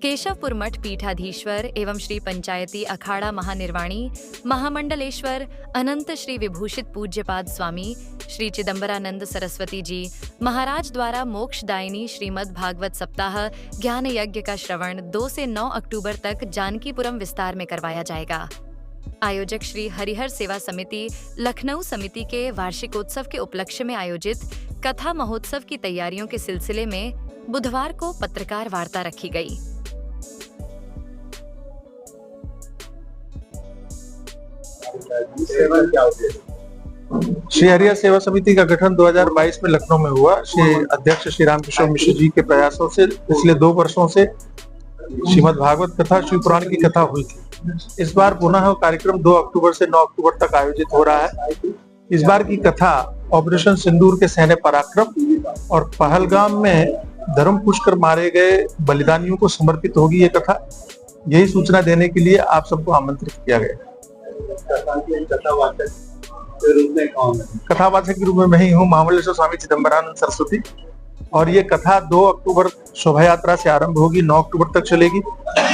केशवपुर मठ पीठाधीश्वर एवं श्री पंचायती अखाड़ा महानिर्वाणी महामंडलेश्वर अनंत श्री विभूषित पूज्यपाद स्वामी श्री चिदंबरानंद सरस्वती जी महाराज द्वारा मोक्षदायिनी श्रीमद् भागवत सप्ताह ज्ञान यज्ञ का श्रवण 2 से 9 अक्टूबर तक जानकीपुरम विस्तार में करवाया जाएगा। आयोजक श्री हरिहर सेवा समिति लखनऊ समिति के वार्षिकोत्सव के उपलक्ष्य में आयोजित कथा महोत्सव की तैयारियों के सिलसिले में बुधवार को पत्रकार वार्ता रखी गई। श्री हरिहर सेवा समिति का गठन 2022 में लखनऊ में हुआ। श्री अध्यक्ष श्री रामकिशोर मिश्र जी के प्रयासों से पिछले 2 वर्षों से श्रीमद् भागवत कथा शिव पुराण की कथा हुई थी। इस बार पुनः कार्यक्रम 2 अक्टूबर से 9 अक्टूबर तक आयोजित हो रहा है। इस बार की कथा ऑपरेशन सिंदूर के सैन्य पराक्रम और पहलगाम में धर्म पूछकर मारे गए बलिदानियों को समर्पित होगी। ये कथा यही सूचना देने के लिए आप सबको आमंत्रित किया गया। कथावाचक के रूप में मैं ही हूँ, महामंडलेश्वर स्वामी चिदंबरानंद सरस्वती। और ये कथा 2 अक्टूबर शोभा यात्रा से आरंभ होगी, 9 अक्टूबर तक चलेगी,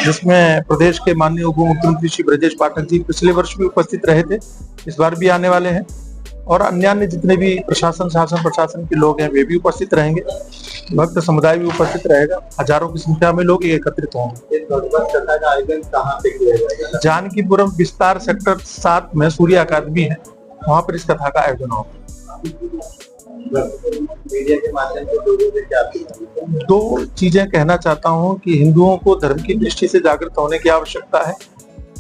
जिसमें प्रदेश के माननीय उप मुख्यमंत्री श्री ब्रजेश पाठक जी पिछले वर्ष भी उपस्थित रहे थे, इस बार भी आने वाले हैं। और अन्य जितने भी प्रशासन शासन प्रशासन के लोग हैं वे भी उपस्थित रहेंगे। भक्त समुदाय भी उपस्थित रहेगा। हजारों की संख्या में लोग एकत्रित होंगे। कथा का आयोजन कहाँ पे किया जाएगा? जानकीपुरम विस्तार सेक्टर 7 में सूर्य अकादमी है, वहाँ पर इस कथा का आयोजन होगा। मीडिया के माध्यम से लोगों से क्या 2 चीजें कहना चाहता हूँ कि हिंदुओं को धर्म की दृष्टि से जागृत होने की आवश्यकता है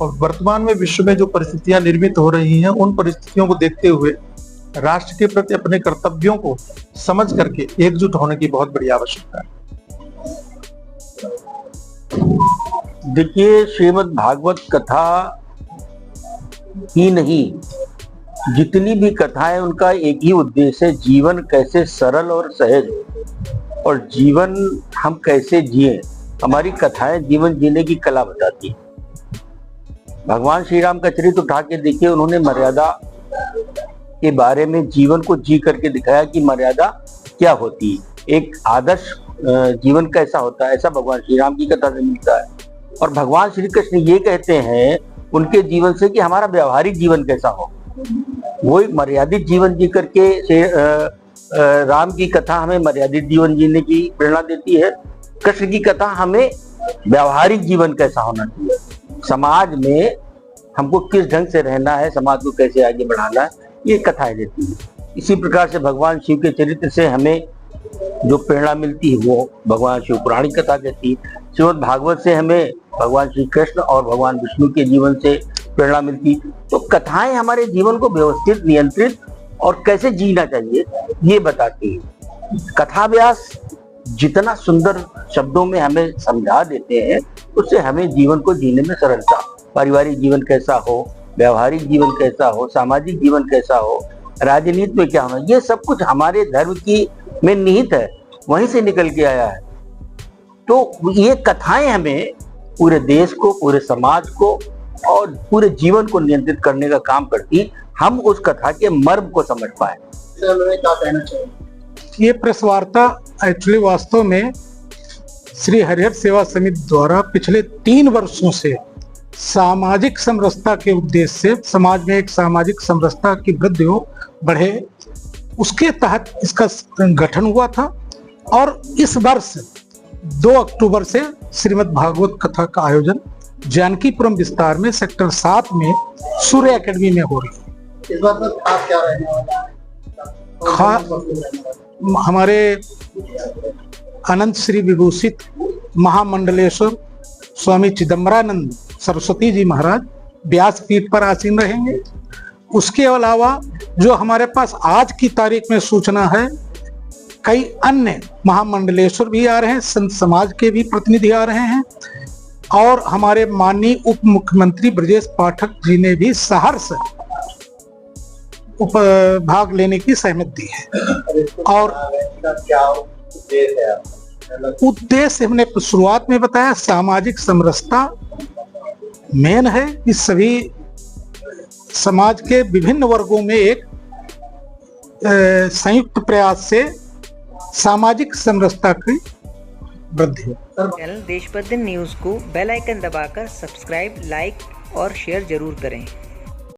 और वर्तमान में विश्व में जो परिस्थितियां निर्मित हो रही हैं उन परिस्थितियों को देखते हुए राष्ट्र के प्रति अपने कर्तव्यों को समझ करके एकजुट होने की बहुत बड़ी आवश्यकता है। देखिए, श्रीमद् भागवत कथा ही नहीं, जितनी भी कथाएं उनका एक ही उद्देश्य है, जीवन कैसे सरल और सहज हो और जीवन हम कैसे जिए। हमारी कथाएं जीवन जीने की कला बताती है। भगवान श्री राम का चरित्र उठा के देखिए, उन्होंने मर्यादा के बारे में जीवन को जी करके दिखाया कि मर्यादा क्या होती है, एक आदर्श जीवन कैसा होता है, ऐसा भगवान श्री राम की कथा से मिलता है। और भगवान श्री कृष्ण ये कहते हैं उनके जीवन से कि हमारा व्यवहारिक जीवन कैसा हो। वो एक मर्यादित जीवन जी करके राम की कथा हमें मर्यादित जीवन जीने की प्रेरणा देती है। कृष्ण की कथा हमें व्यवहारिक जीवन कैसा होना चाहिए, समाज में हमको किस ढंग से रहना है, समाज को कैसे आगे बढ़ाना है, ये कथाएं देती है। इसी प्रकार से भगवान शिव के चरित्र से हमें जो प्रेरणा मिलती है वो भगवान शिव पुराणी कथा देती है। श्रीमद् भागवत से हमें भगवान श्री कृष्ण और भगवान विष्णु के जीवन से प्रेरणा मिलती। तो कथाएं हमारे जीवन को व्यवस्थित, नियंत्रित और कैसे जीना चाहिए ये बताती है। कथा व्यास जितना सुंदर शब्दों में हमें समझा देते हैं उससे हमें जीवन को जीने में सरलता, पारिवारिक जीवन कैसा हो, व्यवहारिक जीवन कैसा हो, सामाजिक जीवन कैसा हो, राजनीति में क्या होना, ये सब कुछ हमारे धर्म की में निहित है, वहीं से निकल के आया है। तो ये कथाएं हमें पूरे देश को, पूरे समाज को और पूरे जीवन को नियंत्रित करने का काम करती, हम उस कथा के मर्म को समझ पाए। क्या कहना चाहिए? ये प्रेस वार्ता एक्चुअली वास्तव में श्री हरिहर सेवा समिति द्वारा पिछले 3 वर्षों से सामाजिक समरसता के उद्देश्य से समाज में एक सामाजिक समरसता की वृद्धि हो बढ़े, उसके तहत इसका गठन हुआ था। और इस वर्ष 2 अक्टूबर से श्रीमद् भागवत कथा का आयोजन जानकीपुरम विस्तार में सेक्टर 7 में सूर्य एकेडमी में हो रही है। इस बात में खास क्या रहने वाला है? हमारे अनंत श्री विभूषित महामंडलेश्वर स्वामी चिदंबरानंद सरस्वती जी महाराज व्यासपीठ पर आसीन रहेंगे। उसके अलावा जो हमारे पास आज की तारीख में सूचना है, कई अन्य महामंडलेश्वर भी आ रहे हैं, संत समाज के भी प्रतिनिधि आ रहे हैं और हमारे माननीय उप मुख्यमंत्री ब्रजेश पाठक जी ने भी सहर्ष भाग लेने की सहमति दी है। और उद्देश्य हमने शुरुआत में बताया, सामाजिक समरसता मेन है कि सभी समाज के विभिन्न वर्गों में एक संयुक्त प्रयास से सामाजिक समरसता की वृद्धि हो। चैनल देशबंधु न्यूज़ को बेल आइकन दबाकर सब्सक्राइब, लाइक और शेयर जरूर करें।